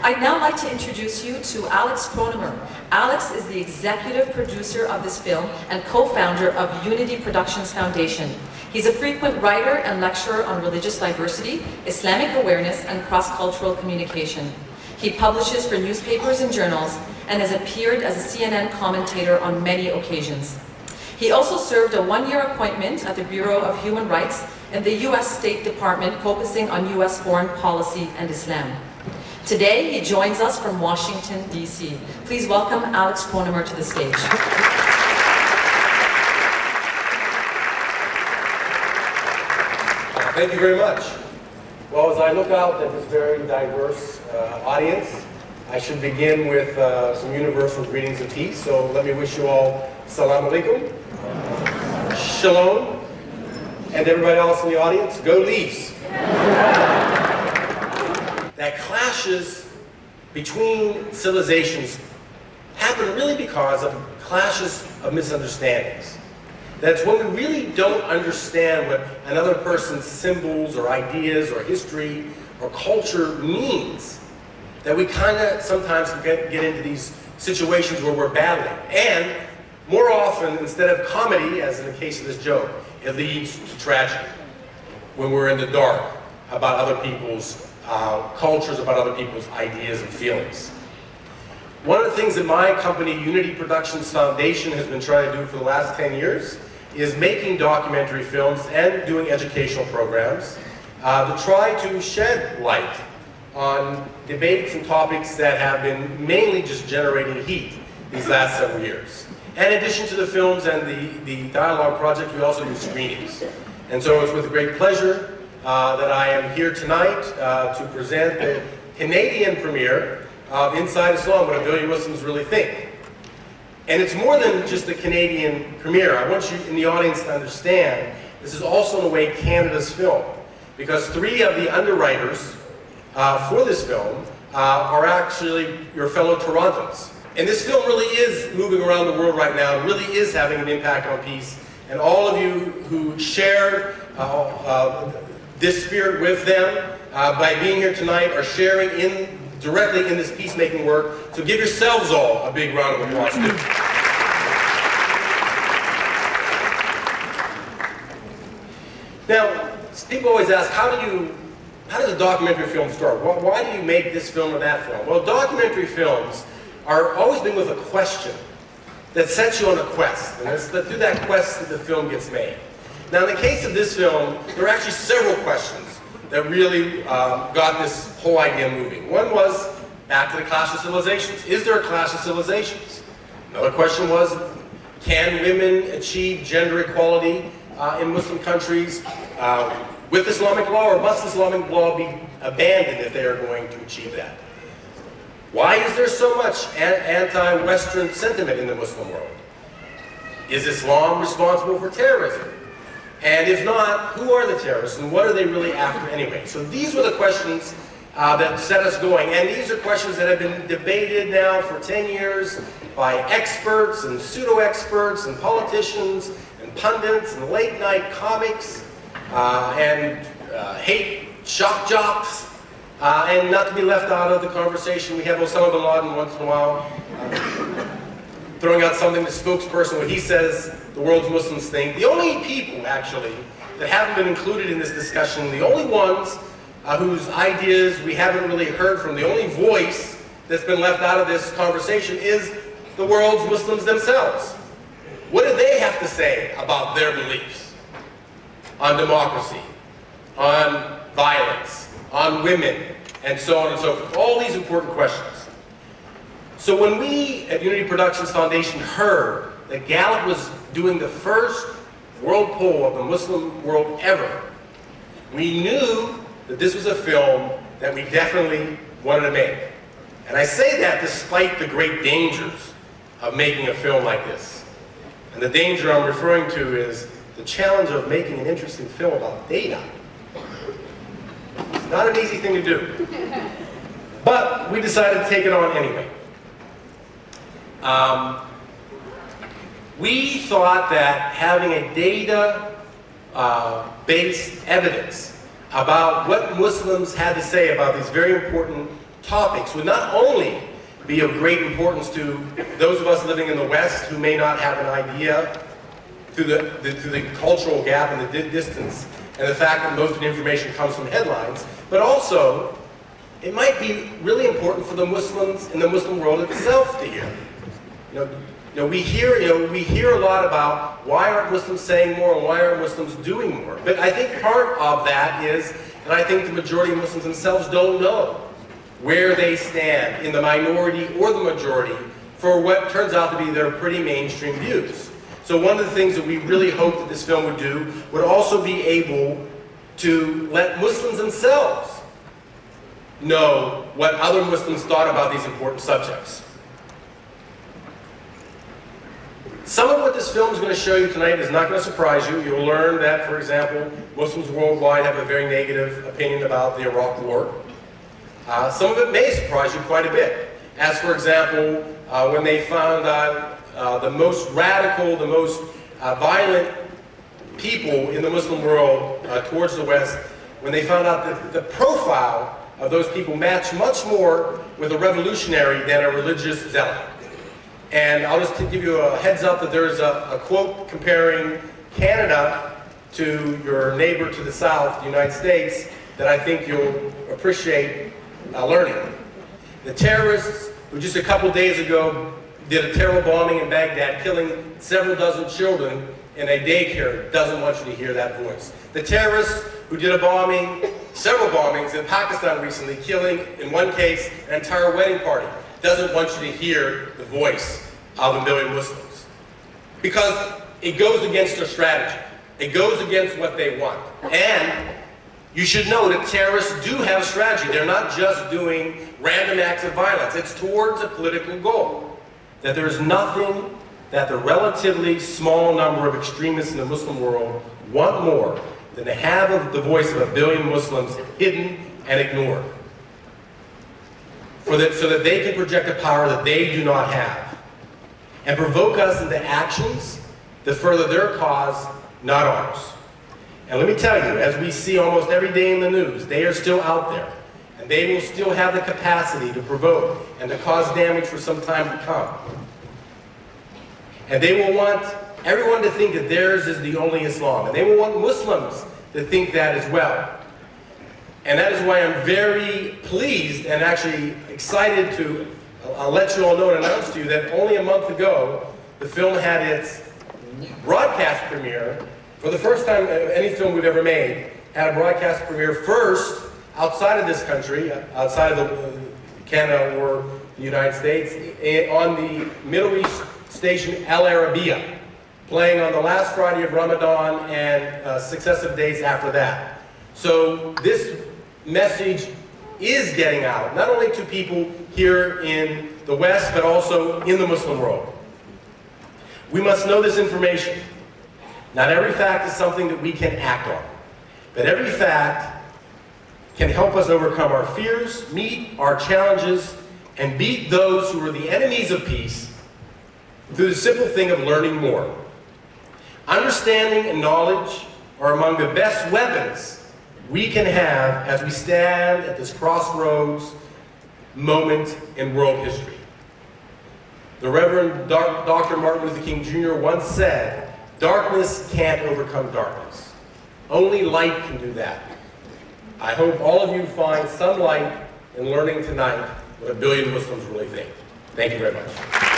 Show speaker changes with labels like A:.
A: I'd now like to introduce you to Alex Kronemer. Alex is the executive producer of this film and co-founder of Unity Productions Foundation. He's a frequent writer and lecturer on religious diversity, Islamic awareness, and cross-cultural communication. He publishes for newspapers and journals and has appeared as a CNN commentator on many occasions. He also served a one-year appointment at the Bureau of Human Rights in the U.S. State Department, focusing on U.S. foreign policy and Islam. Today, he joins us from Washington, D.C. Please welcome Alex Kronemer to the stage.
B: Thank you very much. Well, as I look out at this very diverse audience, I should begin with some universal greetings of peace. So let me wish you all Assalamu alaikum, Shalom, and everybody else in the audience, go Leafs. That clashes between civilizations happen really because of clashes of misunderstandings. That's when we really don't understand what another person's symbols or ideas or history or culture means, that we kind of sometimes get into these situations where we're battling. And more often, instead of comedy, as in the case of this joke, it leads to tragedy when we're in the dark about other people's cultures, about other people's ideas and feelings. One of the things that my company, Unity Productions Foundation, has been trying to do for the last 10 years is making documentary films and doing educational programs to try to shed light on debates and topics that have been mainly just generating heat these last several years. And in addition to the films and the dialogue project, we also do screenings. And so it's with great pleasure that I am here tonight to present the Canadian premiere of Inside Islam, What a Billion Muslims Really Think. And it's more than just the Canadian premiere. I want you in the audience to understand this is also in a way Canada's film, because 3 of the underwriters for this film are actually your fellow Torontons. And this film really is moving around the world right now, really is having an impact on peace. And all of you who share this spirit with them by being here tonight are sharing directly in this peacemaking work. So give yourselves all a big round of applause too. Now, people always ask, how does a documentary film start? Why do you make this film or that film? Well, documentary films are always been with a question that sets you on a quest. And it's through that quest that the film gets made. Now, in the case of this film, there are actually several questions that really got this whole idea moving. One was, back to the clash of civilizations. Is there a clash of civilizations? Another question was, can women achieve gender equality in Muslim countries with Islamic law, or must Islamic law be abandoned if they are going to achieve that? Why is there so much anti-Western sentiment in the Muslim world? Is Islam responsible for terrorism? And if not, who are the terrorists and what are they really after anyway? So these were the questions that set us going. And these are questions that have been debated now for 10 years by experts and pseudo-experts and politicians and pundits and late-night comics and hate shock jocks. And not to be left out of the conversation, we have Osama bin Laden once in a while throwing out something, the spokesperson, what he says the world's Muslims think. The only people, actually, that haven't been included in this discussion, the only ones whose ideas we haven't really heard from, the only voice that's been left out of this conversation is the world's Muslims themselves. What do they have to say about their beliefs on democracy, on violence, on women, and so on and so forth? All these important questions. So when we at Unity Productions Foundation heard that Gallup was doing the first world poll of the Muslim world ever, we knew that this was a film that we definitely wanted to make. And I say that despite the great dangers of making a film like this. And the danger I'm referring to is the challenge of making an interesting film about data. It's not an easy thing to do. But we decided to take it on anyway. We thought that having a data-based evidence about what Muslims had to say about these very important topics would not only be of great importance to those of us living in the West who may not have an idea through the cultural gap and the distance and the fact that most of the information comes from headlines, but also it might be really important for the Muslims in the Muslim world itself to hear. We hear a lot about why aren't Muslims saying more and why aren't Muslims doing more. But I think part of that is, and I think the majority of Muslims themselves don't know where they stand in the minority or the majority for what turns out to be their pretty mainstream views. So one of the things that we really hope that this film would do would also be able to let Muslims themselves know what other Muslims thought about these important subjects. Some of what this film is going to show you tonight is not going to surprise you. You'll learn that, for example, Muslims worldwide have a very negative opinion about the Iraq War. Some of it may surprise you quite a bit. As, for example, when they found the most radical, the most violent people in the Muslim world towards the West, when they found out that the profile of those people matched much more with a revolutionary than a religious zealot. And I'll just give you a heads up that there's a quote comparing Canada to your neighbor to the south, the United States, that I think you'll appreciate learning. The terrorists who just a couple days ago did a terrible bombing in Baghdad, killing several dozen children in a daycare, doesn't want you to hear that voice. The terrorists who did a bombing, several bombings in Pakistan recently, killing, in one case, an entire wedding party, doesn't want you to hear the voice of a million Muslims. Because it goes against their strategy. It goes against what they want. And you should know that terrorists do have a strategy. They're not just doing random acts of violence. It's towards a political goal. That there's nothing that the relatively small number of extremists in the Muslim world want more than to have the voice of a billion Muslims hidden and ignored. So that they can project a power that they do not have. And provoke us into actions that further their cause, not ours. And let me tell you, as we see almost every day in the news, they are still out there. And they will still have the capacity to provoke and to cause damage for some time to come. And they will want everyone to think that theirs is the only Islam. And they will want Muslims to think that as well. And that is why I'm very pleased and actually excited to let you all know and announce to you that only a month ago, the film had its broadcast premiere. For the first time, any film we've ever made had a broadcast premiere first outside of this country, outside of Canada or the United States, on the Middle East station Al Arabiya, playing on the last Friday of Ramadan and successive days after that. So this message is getting out, not only to people here in the West, but also in the Muslim world. We must know this information. Not every fact is something that we can act on, but every fact can help us overcome our fears, meet our challenges, and beat those who are the enemies of peace through the simple thing of learning more. Understanding and knowledge are among the best weapons we can have as we stand at this crossroads moment in world history. The Reverend Dr. Martin Luther King Jr. once said, "Darkness can't overcome darkness. Only light can do that." I hope all of you find some light in learning tonight what a billion Muslims really think. Thank you very much.